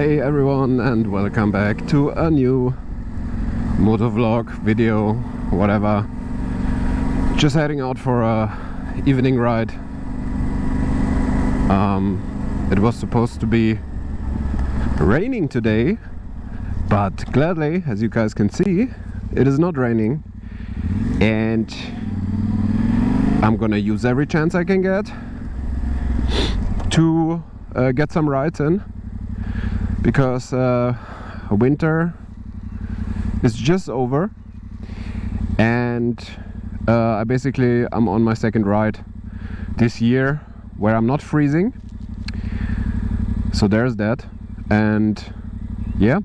Hey everyone, and welcome back to a new motovlog video, whatever. Just heading out for a evening ride. It was supposed to be raining today, but gladly, as you guys can see, it is not raining, and I'm gonna use every chance I can get to get some rides in, because winter is just over, and I'm on my second ride this year where I'm not freezing, so there's that. And yeah,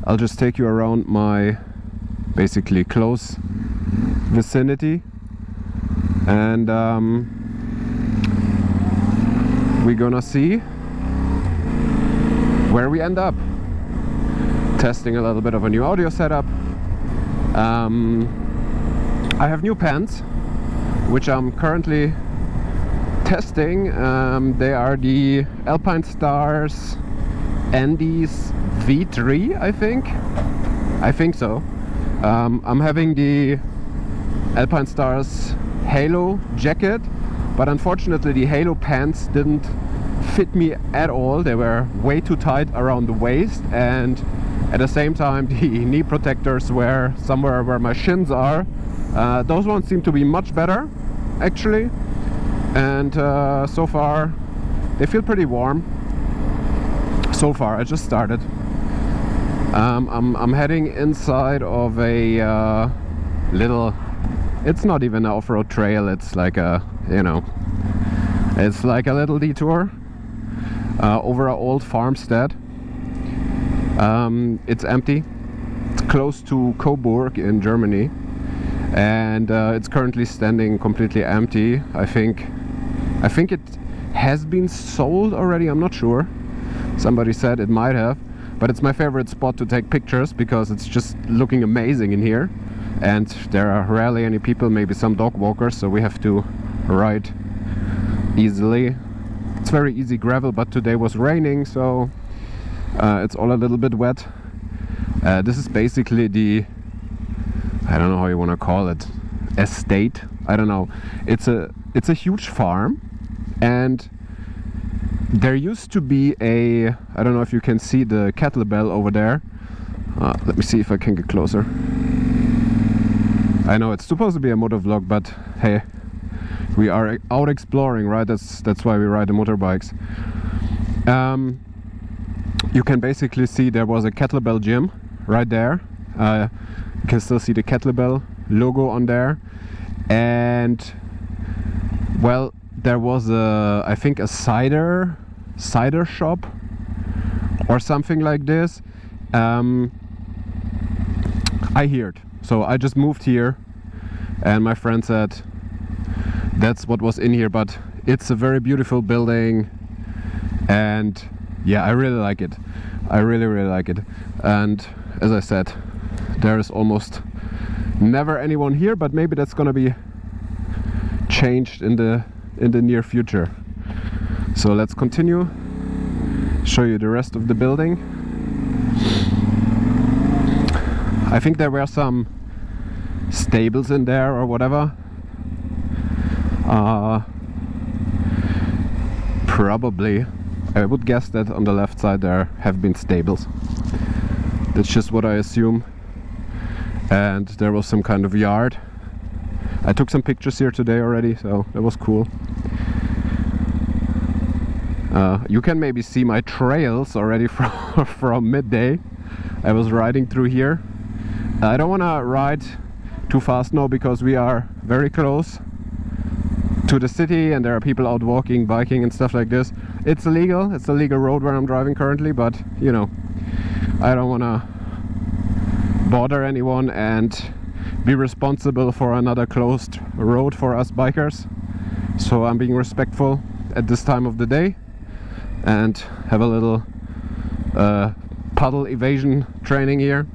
I'll just take you around my basically close vicinity, and we're gonna see where we end up. Testing a little bit of a new audio setup. I have new pants which I'm currently testing. They are the Alpinestars Andes V3, I think so. I'm having the Alpinestars Halo jacket, but unfortunately the Halo pants didn't fit me at all. They were way too tight around the waist, and at the same time the knee protectors were somewhere where my shins are. Those ones seem to be much better actually, and so far they feel pretty warm. So far, I just started. I'm heading inside of a little, it's not even an off-road trail, it's like a, it's like a little detour over an old farmstead. It's empty. It's close to Coburg in Germany, and it's currently standing completely empty. I think it has been sold already, I'm not sure. Somebody said it might have, but it's my favorite spot to take pictures because it's just looking amazing in here, and there are rarely any people, maybe some dog walkers, so we have to ride easily. It's very easy gravel, but today was raining, so it's all a little bit wet. This is basically the, I don't know how you want to call it, estate. I don't know. It's a huge farm, and there used to be a, I don't know if you can see the kettlebell over there. Let me see if I can get closer. I know it's supposed to be a motovlog, but hey, we are out exploring, right? That's why we ride the motorbikes. You can basically see there was a kettlebell gym right there. You can still see the kettlebell logo on there, and well, there was I think a cider shop or something like this. I heard, so I just moved here, and my friend said that's what was in here, but it's a very beautiful building, and yeah, I really like it. I really like it. And as I said, there is almost never anyone here, but maybe that's gonna be changed in the near future. So let's continue, show you the rest of the building. I think there were some stables in there or whatever. Probably, I would guess that on the left side there have been stables. That's just what I assume. And there was some kind of yard. I took some pictures here today already, so that was cool. You can maybe see my trails already from midday. I was riding through here. I don't want to ride too fast now because we are very close to the city, and there are people out walking, biking and stuff like this. It's illegal. It's a legal road where I'm driving currently, but I don't want to bother anyone and be responsible for another closed road for us bikers. So I'm being respectful at this time of the day and have a little puddle evasion training here.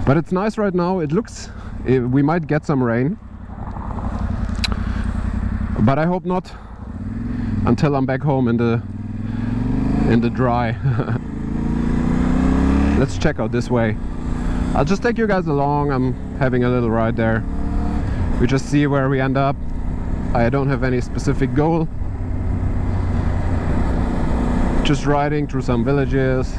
But it's nice right now. It looks, we might get some rain, but I hope not until I'm back home in the dry. let's check out this way. I'll just take you guys along. I'm having a little ride there. We just see where we end up. I don't have any specific goal. Just riding through some villages,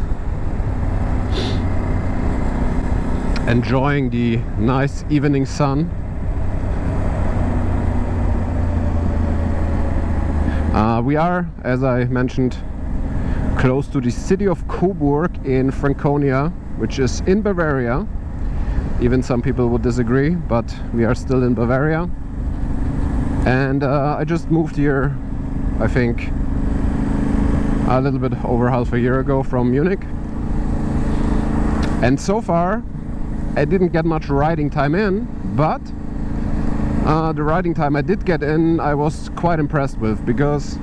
enjoying the nice evening sun. We are, as I mentioned, close to the city of Coburg in Franconia, which is in Bavaria. Even some people would disagree, but we are still in Bavaria. And I just moved here, I think, a little bit over half a year ago from Munich. And so far, I didn't get much riding time in, but the riding time I did get in, I was quite impressed with, because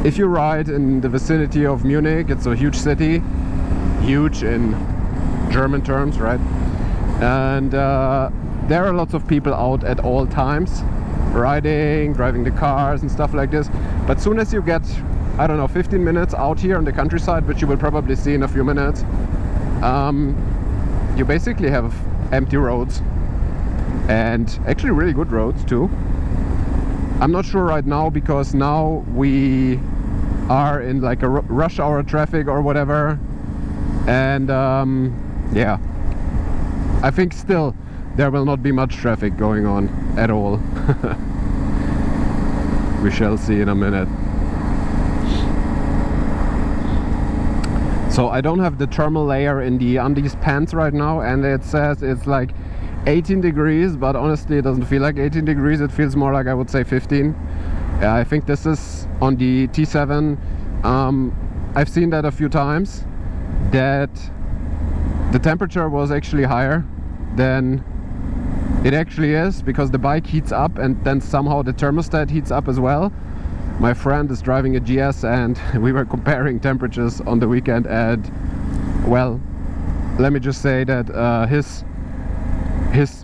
if you ride in the vicinity of Munich, it's a huge city, huge in German terms, right? And there are lots of people out at all times, riding, driving the cars and stuff like this. But soon as you get, I don't know, 15 minutes out here in the countryside, which you will probably see in a few minutes, you basically have empty roads, and actually really good roads too. I'm not sure right now, because now we are in like a rush hour traffic or whatever, and yeah, I think still there will not be much traffic going on at all. We shall see in a minute. So I don't have the thermal layer in the undies pants right now, and it says it's like 18 degrees, but honestly it doesn't feel like 18 degrees, it feels more like, I would say, 15. I think this is on the T7. I've seen that a few times, that the temperature was actually higher than it actually is, because the bike heats up and then somehow the thermostat heats up as well. My friend is driving a GS and we were comparing temperatures on the weekend, and well, let me just say that his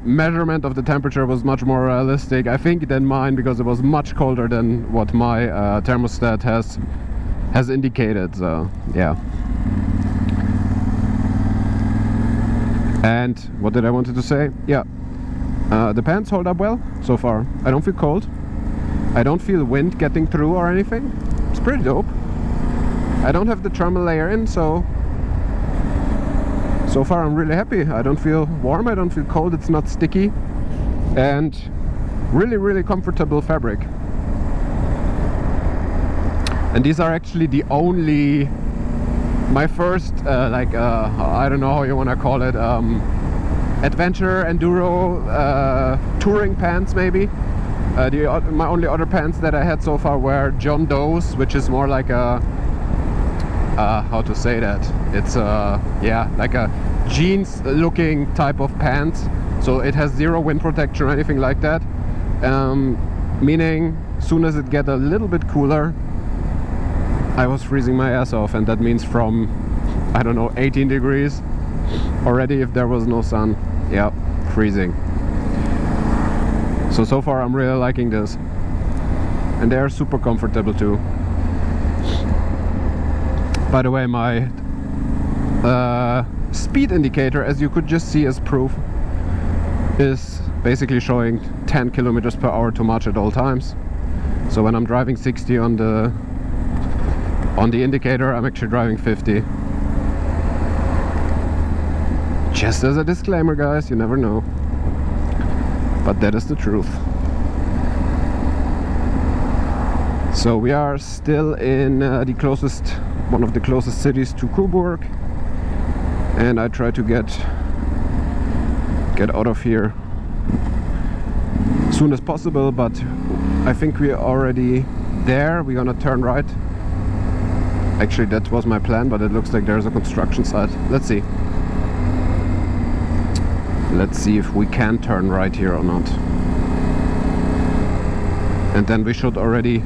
measurement of the temperature was much more realistic, I think, than mine, because it was much colder than what my thermostat has indicated. So yeah. And what did I wanted to say? Yeah, the pants hold up well so far. I don't feel cold. I don't feel wind getting through or anything. It's pretty dope. I don't have the thermal layer in, so far I'm really happy. I don't feel warm, I don't feel cold, it's not sticky, and really comfortable fabric. And these are actually the only, my first I don't know how you want to call it, adventure enduro touring pants maybe. My only other pants that I had so far were John Doe's, which is more like a how to say that, it's yeah, like a jeans looking type of pants, so it has zero wind protection or anything like that, meaning soon as it get a little bit cooler, I was freezing my ass off, and that means from, I don't know, 18 degrees already if there was no sun. Yeah, freezing. So far I'm really liking this, and they're super comfortable too. By the way, my speed indicator, as you could just see as proof, is basically showing 10 kilometers per hour too much at all times. So when I'm driving 60 on the indicator, I'm actually driving 50. Just as a disclaimer, guys, you never know. But that is the truth. So we are still in one of the closest cities to Coburg, and I try to get out of here as soon as possible, but I think we're already there. We're gonna turn right. Actually, that was my plan, but it looks like there's a construction site. Let's see. Let's see if we can turn right here or not. And then we should already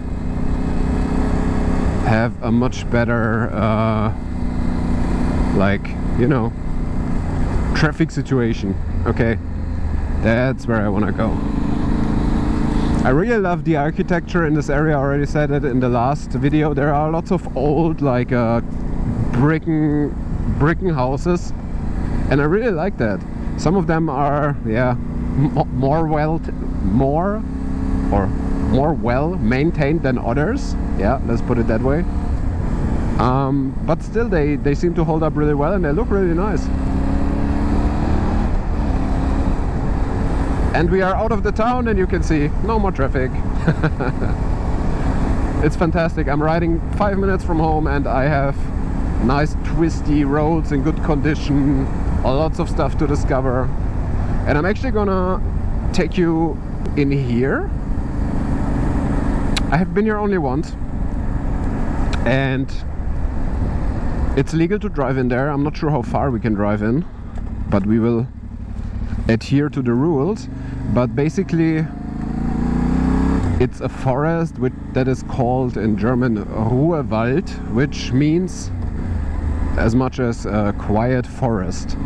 have a much better like, you know, traffic situation. Okay, that's where I want to go. I really love the architecture in this area. I already said it in the last video. There are lots of old, like brick bricking houses, and I really like that. Some of them are, yeah, more well maintained than others. Yeah, let's put it that way. But still, they seem to hold up really well, and they look really nice. And we are out of the town, and you can see no more traffic. It's fantastic. I'm riding 5 minutes from home, and I have nice twisty roads in good condition, lots of stuff to discover. And I'm actually gonna take you in here. I have been here only once, and it's legal to drive in there. I'm not sure how far we can drive in, but we will adhere to the rules. But basically it's a forest that is called in German Ruhewald, which means as much as a quiet forest.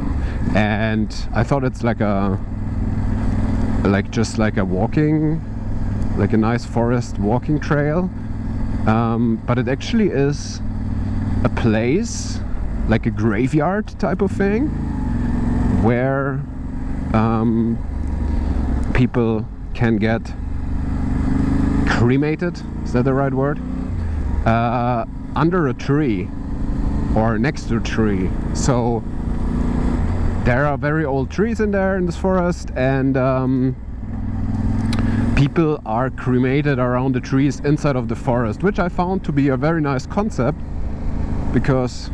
And I thought it's like a walking, like a nice forest walking trail, but it actually is a place, like a graveyard type of thing, where people can get cremated, is that the right word? Under a tree or next to a tree. So there are very old trees in there in this forest, and people are cremated around the trees inside of the forest, which I found to be a very nice concept, because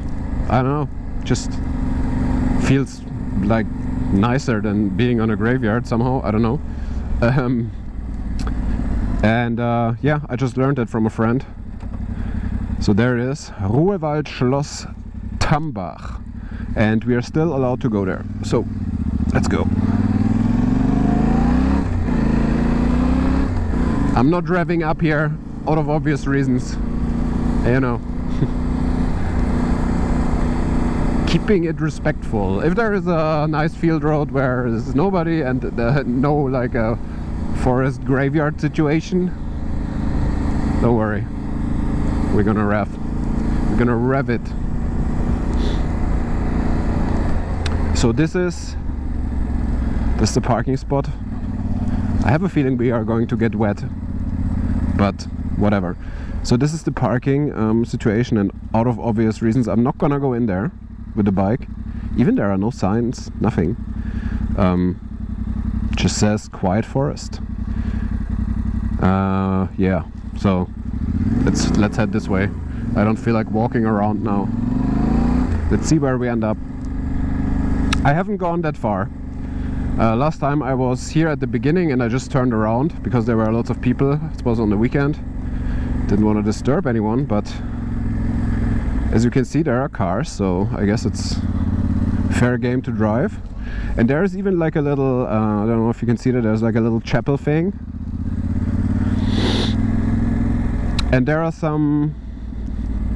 I don't know, just feels like nicer than being on a graveyard somehow. I don't know. Yeah, I just learned it from a friend. So there it is, Ruhewald Schloss Tambach, and we are still allowed to go there. So let's go. I'm not driving up here out of obvious reasons, you know. Keeping it respectful. If there is a nice field road where there's nobody and no like a forest graveyard situation, don't worry, we're gonna rev it. So this is the parking spot. I have a feeling we are going to get wet, but whatever. So this is the parking situation, and out of obvious reasons I'm not gonna go in there with the bike. Even there are no signs, nothing. Just says quiet forest. Yeah, so let's head this way. I don't feel like walking around now. Let's see where we end up. I haven't gone that far. Last time I was here at the beginning and I just turned around because there were lots of people. It was on the weekend. Didn't want to disturb anyone, but as you can see there are cars, so I guess it's fair game to drive. And there's even like a little, I don't know if you can see that, there's like a little chapel thing. And there are some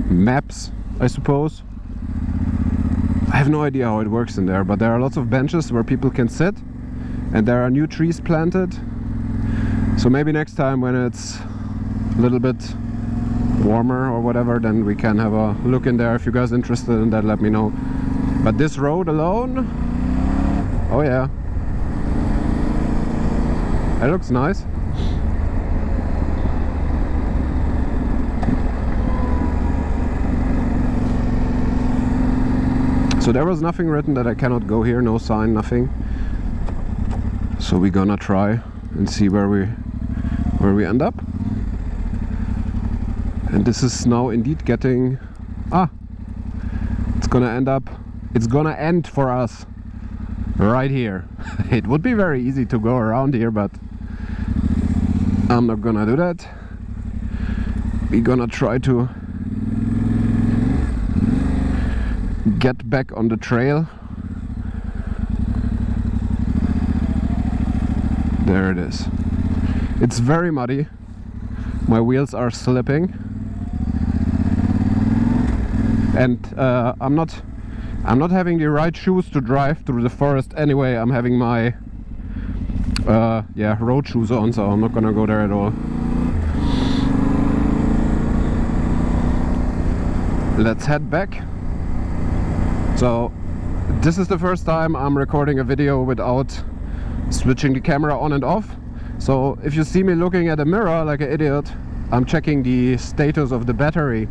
maps, I suppose. I have no idea how it works in there, but there are lots of benches where people can sit, and there are new trees planted. So maybe next time when it's a little bit warmer or whatever, then we can have a look in there. If you guys are interested in that, let me know. But this road alone, oh yeah, it looks nice. So there was nothing written that I cannot go here, no sign, nothing. So we're gonna try and see where we end up. And this is now indeed getting, it's gonna end for us right here. It would be very easy to go around here, but I'm not gonna do that. We're gonna try to get back on the trail. There it is. It's very muddy. My wheels are slipping. And I'm not having the right shoes to drive through the forest anyway. I'm having my road shoes on, so I'm not gonna go there at all. Let's head back. So this is the first time I'm recording a video without switching the camera on and off. So if you see me looking at a mirror like an idiot, I'm checking the status of the battery.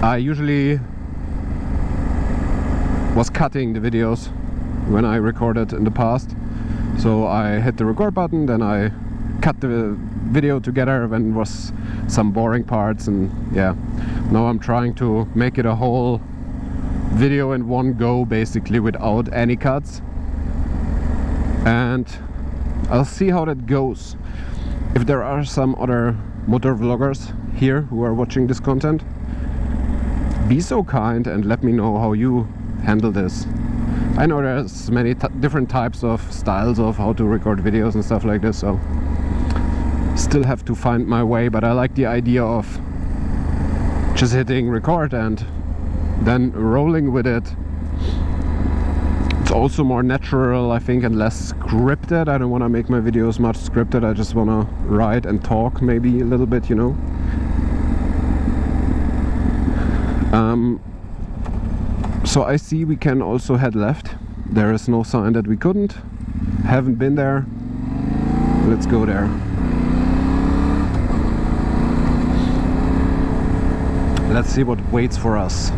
I usually was cutting the videos when I recorded in the past. So I hit the record button, then I cut the video together when it was some boring parts, and yeah, now I'm trying to make it a whole video in one go, basically without any cuts, and I'll see how that goes. If there are some other motor vloggers here who are watching this content, be so kind and let me know how you handle this. I know there's many different types of styles of how to record videos and stuff like this, so still have to find my way, but I like the idea of just hitting record and then rolling with it. It's also more natural, I think, and less scripted. I don't want to make my videos much scripted. I just want to write and talk maybe a little bit, you know. So I see we can also head left. There is no sign that we couldn't. Haven't been there. Let's go there. Let's see what waits for us.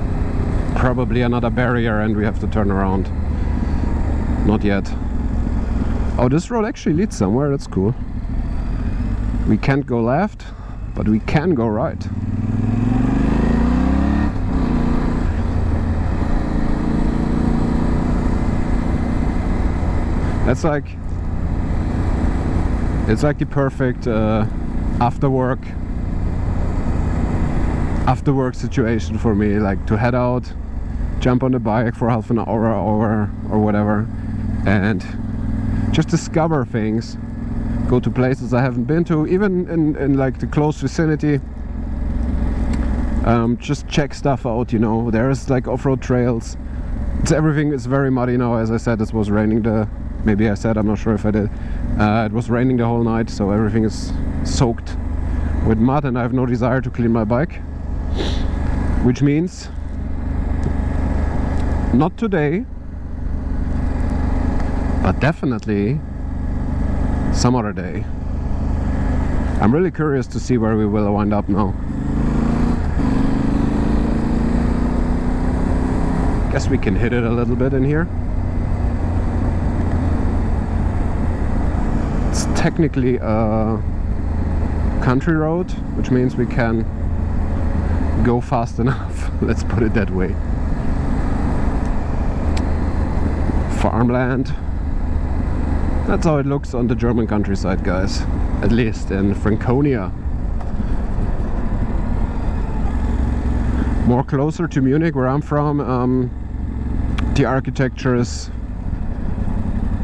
Probably another barrier and we have to turn around. Not yet. Oh, this road actually leads somewhere. That's cool. We can't go left, but we can go right. That's like, it's like the perfect after work situation for me, like to head out, jump on the bike for half an hour or whatever, and just discover things, go to places I haven't been to, even in like the close vicinity. Just check stuff out, you know. There's like off-road trails. Everything is very muddy now. As I said, it was raining maybe I said, I'm not sure if I did. It was raining the whole night, so everything is soaked with mud and I have no desire to clean my bike. Which means, not today, but definitely some other day. I'm really curious to see where we will wind up now. Guess we can hit it a little bit in here. It's technically a country road, which means we can go fast enough. Let's put it that way. Farmland. That's how it looks on the German countryside, guys. At least in Franconia. More closer to Munich, where I'm from, the architecture is,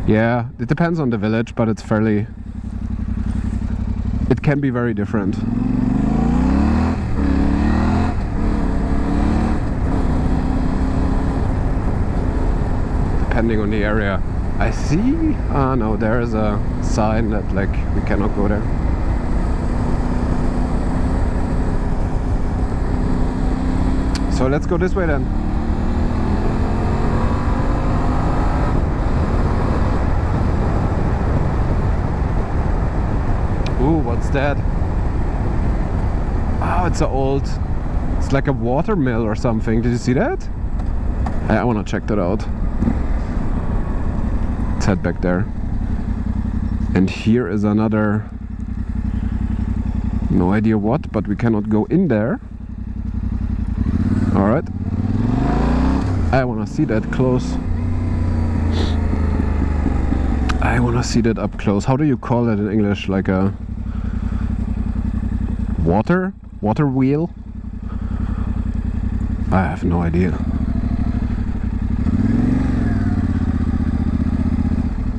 yeah, it depends on the village, but it's fairly, it can be very different. Depending on the area. I see, ah no, there is a sign that like we cannot go there. So let's go this way then. Ooh, what's that? Oh, it's an old, it's like a water mill or something. Did you see that? I want to check that out. Let's head back there. And here is another, no idea what, but we cannot go in there. Alright. I want to see that close. I want to see that up close. How do you call that in English? Like a water wheel? I have no idea.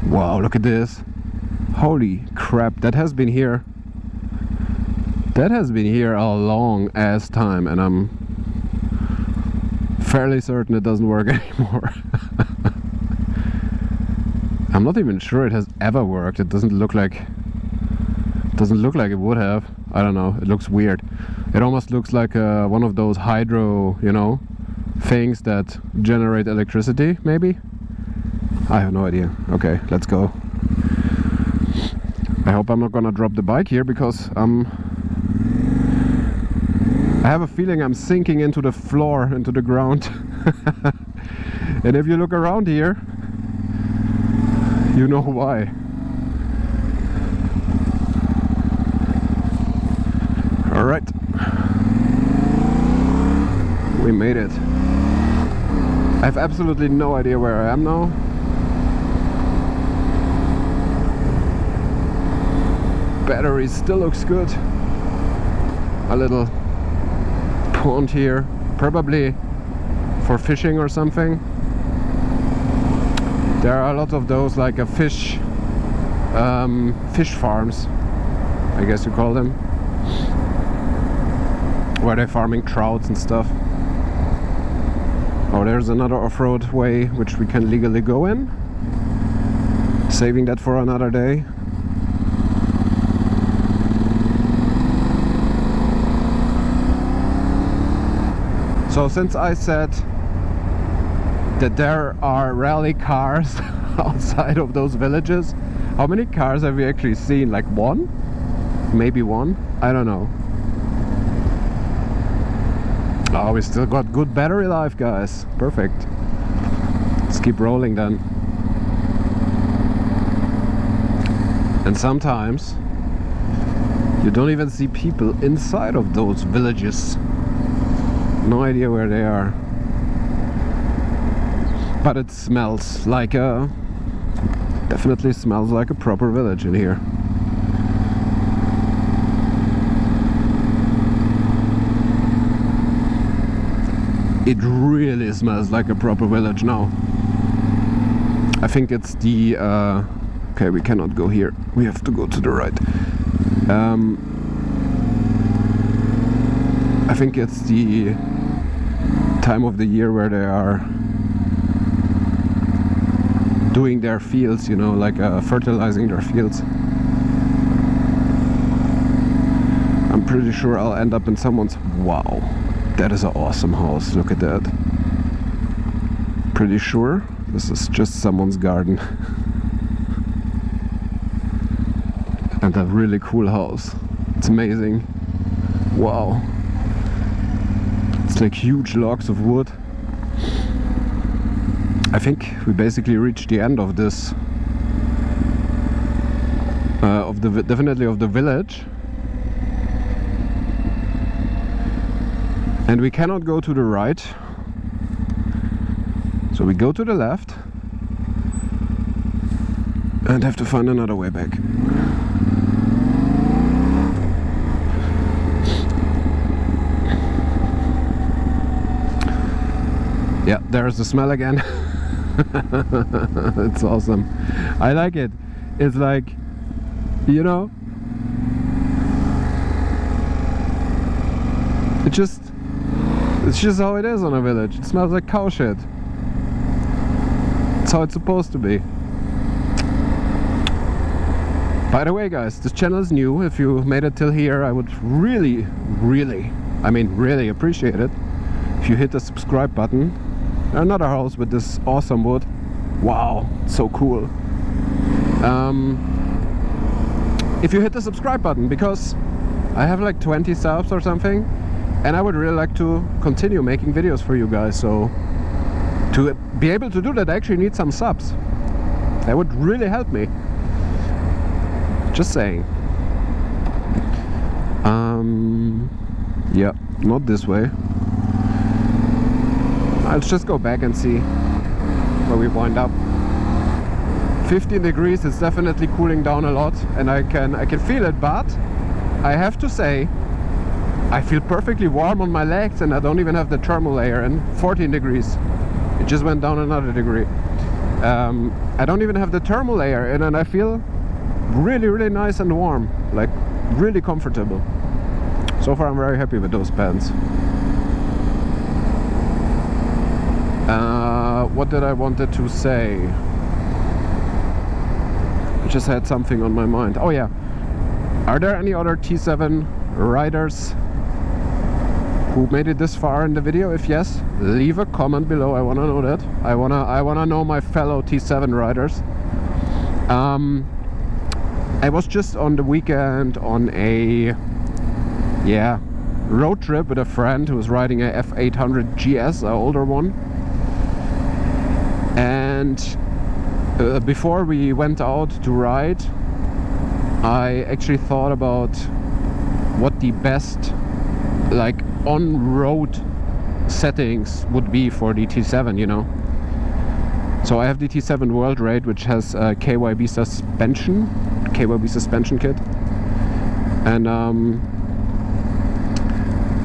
Wow, look at this. Holy crap, that has been here. That has been here a long ass time, and I'm fairly certain it doesn't work anymore. I'm not even sure it has ever worked. It doesn't look like it would have. I don't know, it looks weird. It almost looks like one of those hydro, you know, things that generate electricity, maybe? I have no idea. Okay, let's go. I hope I'm not gonna drop the bike here, because I have a feeling I'm sinking into the floor, into the ground. And if you look around here, you know why. Alright. We made it. I have absolutely no idea where I am now. Battery still looks good. A little pond here, probably for fishing or something. There are a lot of those, like a fish farms, I guess you call them, where they're farming trouts and stuff. Oh, there's another off-road way which we can legally go in. Saving that for another day. So since I said that there are rally cars outside of those villages, how many cars have we actually seen? Like one? Maybe one? I don't know. Oh, we still got good battery life, guys. Perfect. Let's keep rolling then. And sometimes you don't even see people inside of those villages. No idea where they are. But it smells like a... definitely smells like a proper village in here. It really smells like a proper village now. I think it's the... okay, we cannot go here. We have to go to the right. I think it's the time of the year where they are doing their fields, you know, like fertilizing their fields. I'm pretty sure I'll end up in someone's... Wow, that is an awesome house, look at that. Pretty sure this is just someone's garden. And a really cool house. It's amazing. Wow. It's like huge logs of wood. I think we basically reached the end of this, definitely of the village. And we cannot go to the right, so we go to the left and have to find another way back. Yeah, there's the smell again. It's awesome. I like it. It's like, you know, it's just how it is on a village. It smells like cow shit. It's how it's supposed to be. By the way, guys, this channel is new. If you made it till here, I would really, I mean really appreciate it if you hit the subscribe button. Another house with this awesome wood. Wow, so cool. If you hit the subscribe button, because I have like 20 subs or something, and I would really like to continue making videos for you guys. So to be able to do that, I actually need some subs. That would really help me. Just saying. Yeah, not this way. Let's just go back and see where we wind up. 15 degrees is definitely cooling down a lot, and I can feel it, but I have to say I feel perfectly warm on my legs, and I don't even have the thermal layer. And 14 degrees, it just went down another degree. I don't even have the thermal layer, and I feel really nice and warm, like really comfortable. So far I'm very happy with those pants. What did I wanted to say? I just had something on my mind. Oh yeah, are there any other T7 riders who made it this far in the video? If yes, leave a comment below. I want to know that. I wanna know my fellow T7 riders. I was just on the weekend on a road trip with a friend who was riding a F800 GS, an older one. And before we went out to ride, I actually thought about what the best like on-road settings would be for the T7, you know. So I have the T7 World Raid, which has a KYB suspension kit, and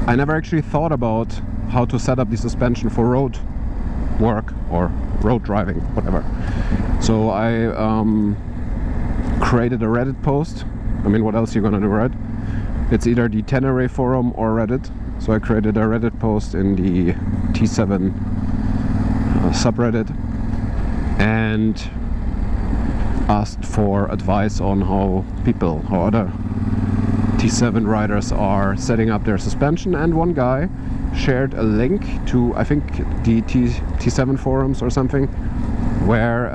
I never actually thought about how to set up the suspension for road work or road driving, whatever. So I created a Reddit post. I mean, what else are you gonna do, right? It's either the Tenere forum or Reddit. So I created a Reddit post in the T7 subreddit and asked for advice on how other T7 riders are setting up their suspension, and one guy shared a link to, I think, the T7 forums or something, where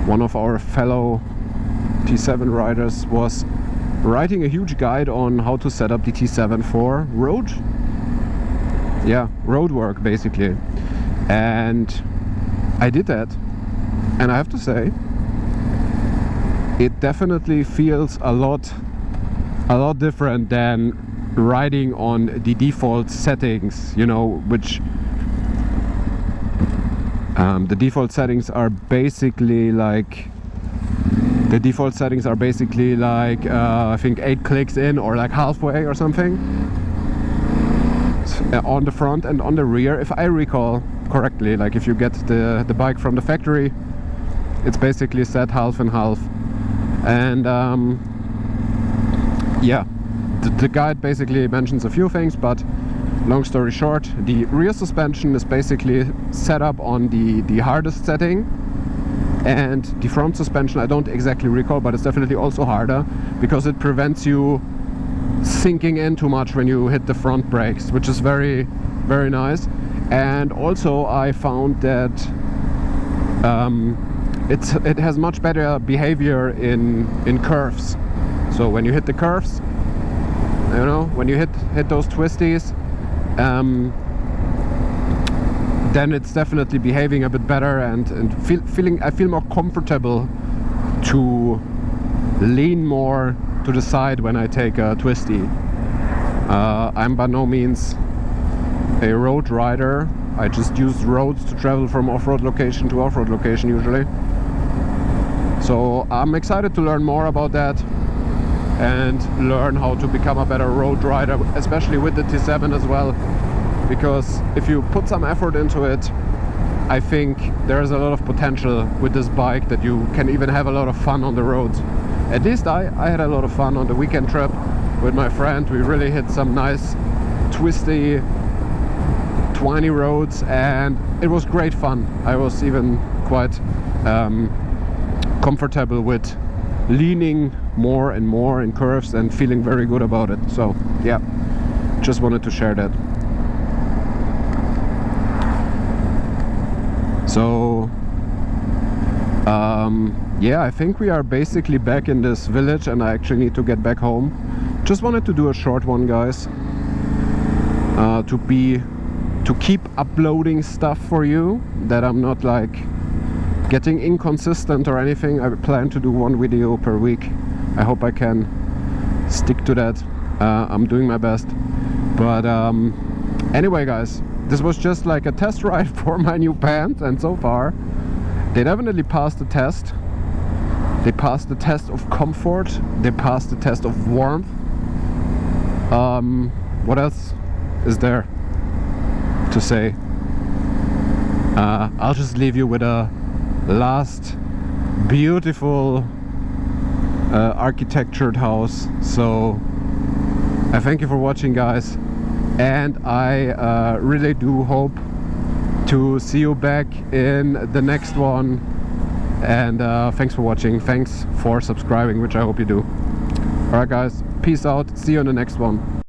one of our fellow T7 riders was writing a huge guide on how to set up the T7 for road work, basically. And I did that, and I have to say, it definitely feels a lot different than riding on the default settings, you know, which the default settings are basically like I think 8 clicks in, or like halfway or something, on the front and on the rear, if I recall correctly. Like if you get the bike from the factory, it's basically set half and half. And the guide basically mentions a few things, but long story short, the rear suspension is basically set up on the hardest setting, and the front suspension, I don't exactly recall, but it's definitely also harder because it prevents you sinking in too much when you hit the front brakes, which is very, very nice. And also I found that it has much better behavior in curves. So when you hit the curves, you know, when you hit those twisties, then it's definitely behaving a bit better, and I feel more comfortable to lean more to the side when I take a twisty. I'm by no means a road rider. I just use roads to travel from off-road location to off-road location usually. So I'm excited to learn more about that and learn how to become a better road rider, especially with the T7 as well, because if you put some effort into it, I think there's a lot of potential with this bike that you can even have a lot of fun on the roads. At least I had a lot of fun on the weekend trip with my friend. We really hit some nice twisty, twiny roads, and it was great fun. I was even quite comfortable with leaning more and more in curves and feeling very good about it. So yeah, just wanted to share that. So yeah, I think we are basically back in this village, and I actually need to get back home. Just wanted to do a short one, guys, to keep uploading stuff for you, that I'm not like getting inconsistent or anything. I plan to do one video per week. I hope I can stick to that. I'm doing my best. But anyway, guys, this was just like a test ride for my new pants, and so far they definitely passed the test. They passed the test of comfort. They passed the test of warmth. What else is there to say? I'll just leave you with a last beautiful architectured house. So I thank you for watching, guys, and I really do hope to see you back in the next one. And thanks for watching, thanks for subscribing, which I hope you do. Alright guys, peace out, see you in the next one.